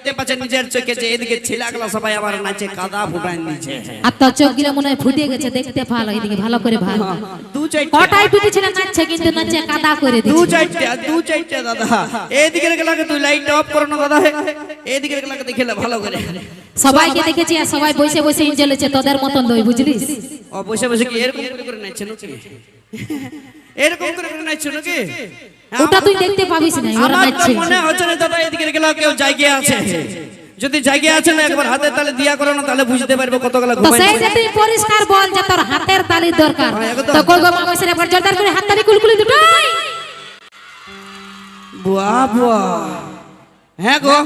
দেখতে পাচ্ছেন নিজের চোখে যে এদিকে ছেলেগুলো সবাই আবার নাচে কাদা ফুটায় নিচে আর তোর চোখগুলো মনে হয় ফুটে গেছে দেখতে ভালো এদিকে ভালো করে ভালো দু চারটে কটাই পিটি ছিল নাচছে কিন্তু নাচে কাদা করে দু দিচ্ছে চারটে দাদা এইদিকে গেলাকে তুই লাইট অফ করো না দাদা এইদিকে গেলাকে দেখিলে ভালো করে সবাইকে দেখেছি আর সবাই বসে বসে জ্বলেছে তোদের মতন লই বুঝলিস ও বসে বসে কি এরকম করে নাচছে নাকি এরকম করে নাচছে নাকি ওটা তুই দেখতে পাবিস না ওরা আমার নাচছে মনে হচ্ছে না দাদা এদিকে গেলে কেউ জায়গা আছে যদি জায়গা আছে না একবার হাতে তালে দিয়া করো না তাহলে বুঝতে পারবে কতগুলো তো ঘুমাই সেই যে তুই পরিষ্কার বল যে তোর হাতের তালি দরকার তো কই গো মা কইছে একবার জোরদার করে হাত তালি কুলকুলি দুটোই বুয়া বুয়া হ্যাঁ গো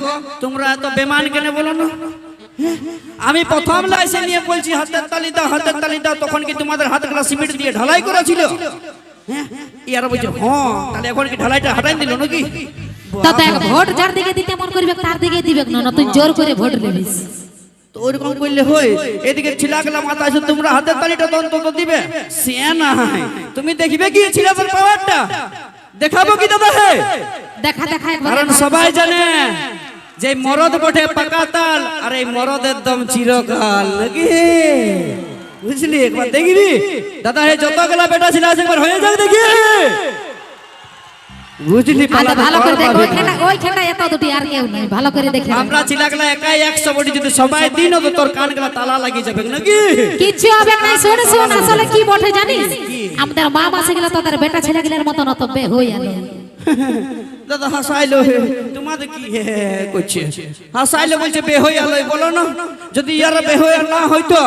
তোমরা এত বেমান কেন বলো না আমি প্রথম লাইসে নিয়ে বলছি হাতের তালি দাও তখন কি তোমাদের হাতগুলো সিমেন্ট দিয়ে ঢালাই করা ছিল হ্যাঁ ইয়ারা বলছে হ্যাঁ তাহলে এখন কি ঢালাইটা হটাই দিল নাকি তো দেখ ভোট যার দিকে দিতে মন করবে তার দিকে দিবে না তুই জোর করে ভোট দিবিস তো ওরকম করলে হয় এদিকে ছিলাগুলা মাথা আছে তোমরা হাতের তালিটা অন্তত দিবে সে না তুমি দেখবে কি ছিলাদের পাওয়ারটা দেখাবো কি দাদা হে দেখা একবার কারণ সবাই জানে যে মরদ বটে পাকা তাল আর এই মরদের দম চিরকাল নাকি বুঝলি একবার দেখবি দাদা হে যতগুলা বেটা ছিল একবার হয়ে যাক দেখি বুঝলি ভালো করে দেখ ওই খেলা এত দুটি আর কেউ নাই ভালো করে দেখে আমরা ছিলাগুলা একাই 100 বডি যদি সবাই দিন তো তোর কানগুলা তালা লাগি যাবে নাকি কিছু হবে না শুন আসলে কি বটে জানিস আমাদের মা মাসে গেলে তোদের বেটা ছেলেগুলোর মত না তো বে হই আলো দাদা হাসাইলো তোমাদের কি করছে হাসাইলো বলছে বে হই আলো বলো না যদি ইয়ার বে হই না হইতো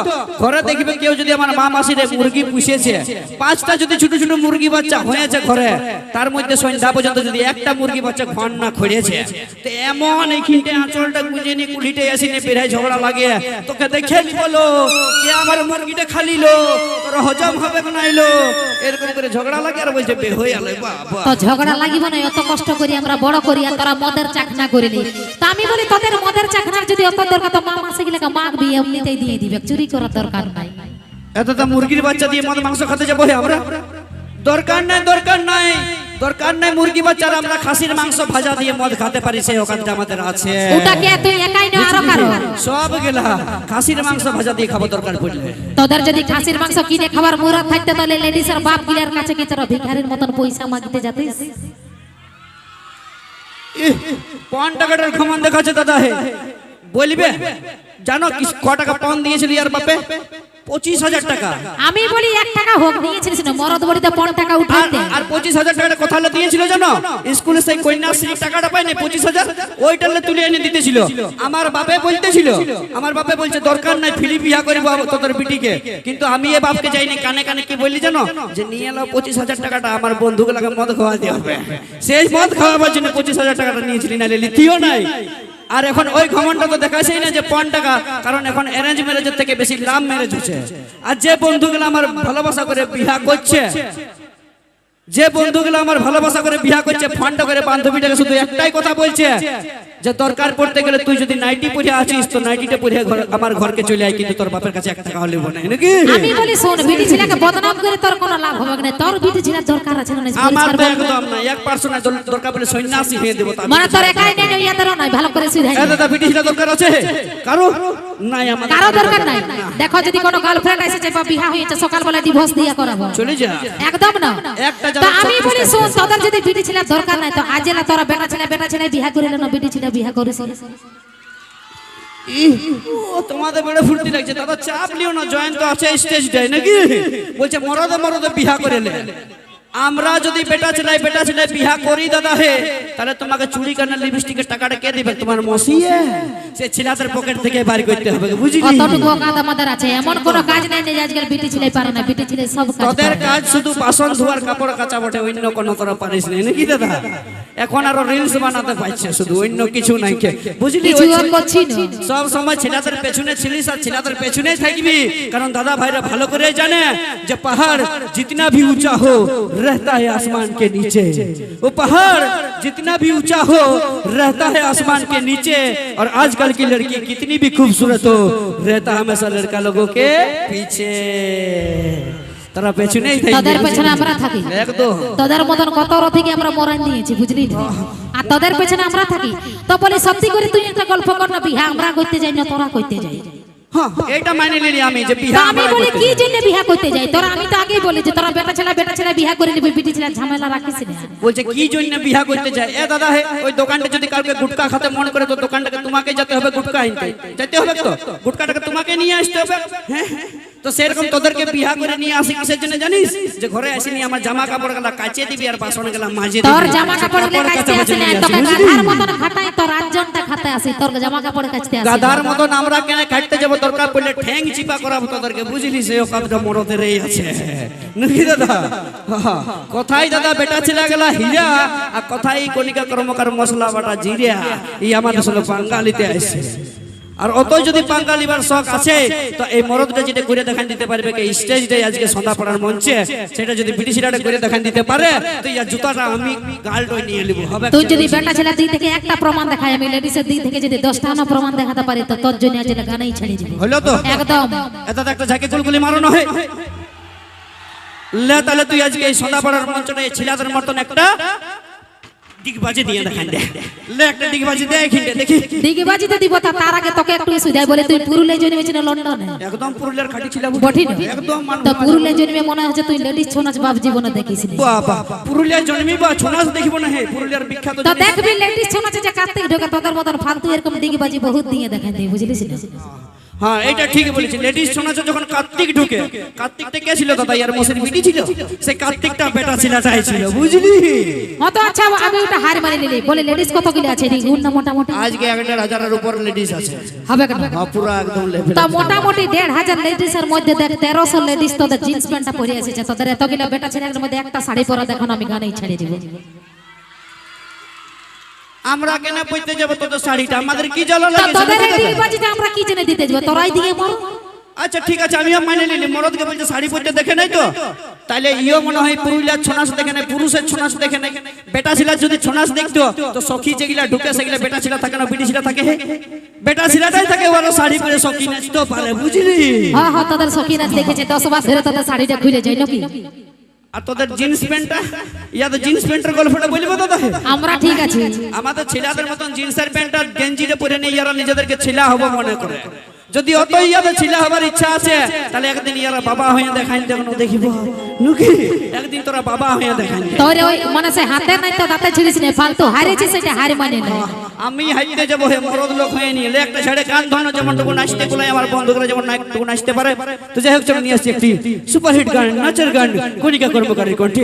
ঘরে দেখবে কেউ যদি আমার মা মাসিরে মুরগি পুষেছে 5টা যদি ছোট ছোট মুরগি বাচ্চা হয়েছে ঘরে তার মধ্যে সন্ধ্যা পর্যন্ত যদি একটা মুরগি বাচ্চা ঘন না খড়িয়েছে তো এমন এইখানটা আঁচলটা গুঁজে নিয়ে কুলিটে আসিনে পেরাই ঝগড়া লাগে তোকে দেখে বলো কে আমার মুরগিটা খালিলো তোর হজম হবে না নাইলো এরকম করে ঝগড়া লাগে আর বলছে বে হই আলো বাবা তো ঝগড়া লাগিব না এত কষ্ট করি আমরা বড় করি আর তোরা মদের চাকনা করে নি তো আমি বলি তোদের মদের চাকনার যদি অত দরকার তো মা মাসে গেলে মাগবি এমনিতেই দিয়ে দিবে চুরি করার দরকার নাই এতটা মুরগির বাচ্চা দিয়ে মদ মাংস খেতে যাবো আমরা দরকার নাই মুরগি বাচ্চার আমরা খাসির মাংস ভাজা দিয়ে মদ খেতে পারি সেই ওখানটা আমাদের আছে ওটা কে তুই একাই না আরো কারো সব গেলা খাসির মাংস ভাজা দিয়ে খাবো দরকার পড়লে তোদের যদি খাসির মাংস কিনে খাবার মুরাদ থাকতে তাহলে লেডিসের বাপ গিলার কাছে কি তোরা ভিখারির মতন পয়সা মাগতে যাতিস 5 টাকার ঘমান দেখাচ্ছে দাদা হে বলবে জানো ক টাকা পান দিয়েছিল ইয়ার বাপে 25,000 টাকা আমি বলি 1 টাকা হোক নিয়েছিস না মরদ বড়িতে 5 টাকা উঠাইতে আর 25,000 টাকা কথা হলো দিয়েছিল জানো স্কুলে সেই কন্যাশ্রী টাকাটা পাইনি 25,000 ওইটালে তুলে এনে দিতেছিল আমার বাপে বলছে দরকার নাই ফ্রি বিয়া করব তোদের বিটিকে কিন্তু আমি এ বাপকে যাইনি কানে কানে কি বললি জানো যে নিয়ে এলো 25,000 টাকাটা আমার বন্ধুগুলোকে মদ খাওয়াতে হবে সেই মদ খাওয়াবার জন্য 25,000 টাকাটা নিয়েছিলি না লিতিও নাই আর এখন ওই ঘমন্ডটা তো দেখাছেই না যে 5 টাকা কারণ এখন অ্যারেঞ্জ ম্যারেজের থেকে বেশি লাভ ম্যারেজ হচ্ছে আর যে বন্ধুগুলো আমার ভালোবাসা করে বিয়া করছে ফান্ড করে বান্ধবীটাকে শুধু একটাই কথা বলছে যে দরকার পড়তে গেলে তুই যদি নাইটি পরে আছিস তো নাইটিটা পরে আমার ঘরকে চলে আয় কিন্তু তোর বাপের কাছে 1 টাকা হলেও না নাকি আমি বলি শোন বিটি ছেলেকে বদনাম করে তোর কোনো লাভ হবে না তোর বিটি ছেলের দরকার আছে না আমার তো একদম না 1% দরকার পড়লে সন্ন্যাসী হয়ে দেব মানে তোর একাই নেই ইয়াদেরও নাই ভালো করে সুধাই এ দাদা বিটি ছেলে দরকার আছে কারো নাই আমার কারো দরকার নাই দেখো যদি কোনো গার্লফ্রেন্ড এসেছে বা বিবাহ হয়েছে সকালবেলা ডিভোর্স দিয়ে করাবো চলে যা একদম না একটা তো আমি বলি শোন তোদের যদি বিটি ছেলের দরকার নাই তো আজেলা তোরা বেটা ছেলে বিবাহ করে না বিটি ছেলে বিবাহ করিস ও তোমাদের বড় ফুর্তি লাগছে দাদা চাপ লিও না জয়েন তো আছে স্টেজ ডে নাকি বলছে মরদে বিয়া করে নে আমরা যদি বেটা ছেলে বিয়া করি দাদা হে তাহলে তোমাকে চুরি কানা লিপস্টিকের টাকাটা কে দিবে তোমার মসিয়ে সে ছিলাদের পকেট থেকে বাইর করতে হবে বুঝলি কতটুকু কাজ আমাদের আছে এমন কোনো কাজ নাই যে আজকাল বিটি ছেলে পারে না বিটি ছেলে সব কাজ তোদের কাজ শুধু বাসন ধোয়ার কাপড় কাচা বটে অন্য কোনো তোরা পারিস না নাকি দাদা এখন আরো রিলস বানাতে পারছে শুধু অন্য কিছু নাই কে বুঝলি সব সময় ছেলেদের পেছনে ছিলিস আর ছেলেদের পেছনেই থাকবি কারণ দাদা ভাইরা ভালো করে জানে যে পাহাড় जितना भी ऊंचा हो रहता है आसमान के नीचे वो पहाड़ जितना भी ऊंचा हो रहता है आसमान के नीचे और आजकल की लड़की कितनी भी खूबसूरत हो रहता हमेशा लड़का लोगों के पीछे তারা পেছনেই থাকবে। তোদের পেছনে আমরা থাকি একদম তোদের মতন কত থেকে আমরা মরান দিয়েছি বুঝলি তো? আর তোদের পেছনে আমরা থাকি তো বলি সত্যি করে তুই একটা গল্প কর না বিহা আমরা করতে যাই না তোরা করতে যাই হ্যাঁ এটা মানে নিলি আমি যে তো বিহা আমি আমরা বলি করতে কি যাই। জন্য বিহা করতে যাই তোরা আমি তো আগেই বলি যে তোরা বেটা ছেলে বিহা করে নিবি বিটি ছেলে ঝামেলা রাখিস না বলছে কি জন্য বিহা করতে যায়? এ দাদা হে ওই দোকানটা যদি কালকে গুটকা খেতে মন করে তো দোকানটাকে তোমাকে যেতে হবে গুটকা আনতে যেতে হবে তো গুটকাটাকে তোমাকে নিয়ে আসতে হবে। হ্যাঁ তো সেরকম তোদেরকে বিহা করে নিয়ে আসি কিসের জন্য জানিস? যে ঘরে আসিনি আমার জামা কাপড় গুলা কাচে দিবি আর বাসন গুলা মাজে দিবি। তোর জামা কাপড় গুলো কাচতে আসে না তোকে বুঝলি? গাধার মতন খাটাই তোর রাজ্যটা খাতে আসি তোর জামা কাপড় কাচতে আসে গাধার মতন আমরা কেন কাটতে যাবো? দরকার পড়লে ঠ্যাং চিপা করাবো তোদেরকে বুঝলি? সে কাজটা মরদেরই আছে নাকি দাদা? কোথায় দাদা বেটা ছেলে গেলা হিরা আর কোথায় কণিকা কর্মকার মশলা বাটা জিরা এই আমাদের সঙ্গে বাঙালিতে আসছে। আর অত যদি বাঙালিবার শখ আছে তো এই মরদটা যেটা করে দেখান দিতে পারবে কি স্টেজটাই আজকে সন্ধ্যাপাড়ার মঞ্চে সেটা যদি ব্রিটিশরা করে দেখান দিতে পারে তো ইয়া জুতাটা আমি গালটাই নিয়ে নেব হবে। তুই যদি বেটা ছেলে দিক থেকে একটা প্রমাণ দেখায় আমি লেডিসের দিক থেকে যদি 10টা না প্রমাণ দেখাতে পারি তো তোর জন্য আজ গানাই ছেড়ে দিব হলো তো একদম এত একটা ঝাঁকে গুলগুলি মারানো হয় লে তাহলে তুই আজকে এই সন্ধ্যাপাড়ার মঞ্চটা এই ছিলাদের মতন একটা ডিগবাজি দিয়ে দেখান দে। লে একটা ডিগবাজি দে এখানে দেখি। দিকে বাজিতে দিব তার আগে তোকে একটু সুদাই বলে তুই পুরুলিয়া জন্মেছিস না লন্ডনে একদম পুরুলিয়ার খাটি ছিল বঠি না? একদম তো পুরুলিয়া জন্মে মনে হচ্ছে তুই লেডিস ছৌ নাচ বাপ জীবনে দেখিস নি। বাবা পুরুলিয়ার জন্মি বা ছোনাস দেখিব না হে পুরুলিয়ার বিখ্যাত তো জিনিস। দেখবি লেডিস ছৌ নাচে যে কার্তিক ঢোকে তোদের মতন ফালতু এরকম দিকে বাজি বহুত দিয়ে দেখাই দেয় বুঝলিস না? হ্যাঁ এটা ঠিক বলেছি লেডিস ছোনাচ যখন কার্তিক ঢুকে কার্তিকটা কে ছিল দাদা ইয়ার মোসের বিটি ছিল সে কার্তিকটা বেটা ছিলাটাই ছিল বুঝলি? হ্যাঁ তো আচ্ছা আমি ওটা হার মারি নিলি বলে লেডিস কত কিলো আছে নি গুণ না মোটামুটি আজকে 1000-এর উপর লেডিস আছে। হবে কেন? হ্যাঁ পুরো একদম লেভেল। তো মোটামুটি 1500 লেডিসের মধ্যে দেখ 1300 লেডিস তোদের জিন্স প্যান্টটা পরে এসেছে তোদের এতগুলো বেটা ছেলের মধ্যে একটা শাড়ি পরা দেখো না আমি গানেই ছেড়ে দিব। আমরা কেন পড়তে যাব তোদের শাড়িটা আমাদের কি জ্বালা তো লাগে? তোদের এই দিকে বাজিতে আমরা কি জেনে দিতে যাব তোরাই দিকে মর। আচ্ছা ঠিক আছে আমিও মানে নিলি মরদকে বলছে শাড়ি পরতে দেখে নাই তো তাইলে ইও মনে হয় পুরুলিয়ার ছনাস দেখে নাই পুরুষের ছনাস দেখে নাই। বেটা ছিলা যদি ছনাস দেখতো তো সখী যেগুলা ঢুকে সেগুলা বেটা ছিলা থাকে না বিটি ছিলা থাকে হে বেটা ছিলাটাই থাকে ওরা শাড়ি পরে সখী নাচতে পারে বুঝলি? হ্যাঁ হ্যাঁ তোদের সখী নাচ দেখেছে 10 বার ধরে তোদের শাড়িটা খুলে যায় নাকি? আর তোদের জিন্স প্যান্টটা ইয়া তো জিন্স প্যান্টের গল্পটা বলবো দাদা হে? আমরা ঠিক আছে আমাদের ছেলেদের মতন জিন্সের প্যান্ট আর গেঞ্জিটা পরে নেই ইয়ারা নিজেদেরকে ছেলা হবো মনে করে। যদি অত ইয়াদের ছেলা হবার ইচ্ছা আছে তাহলে একদিন ইয়ারা বাবা হয়ে দেখাই দেখুন দেখিব নুকি একদিন তোরা বাবা হয়ে দেখাই। তোর ওই মানে সে হাতে নাই তো দাঁতে ছিড়িস না ফালতু হারিয়েছে সেটা হার মানে না। আমি হাইতে যাবো হে মরদ লোক হয়ে নিয়ে একটা ছেড়ে কান ধরানো যেমন টুকু নাচতে গুলাই আমার বন্ধুগুলো যেমন টুকু নাচতে পারে তো যাই হোক চলো নিয়ে আসছি একটি সুপারহিট গান নাচের গান কণিকা কর্মকারী কণ্ঠে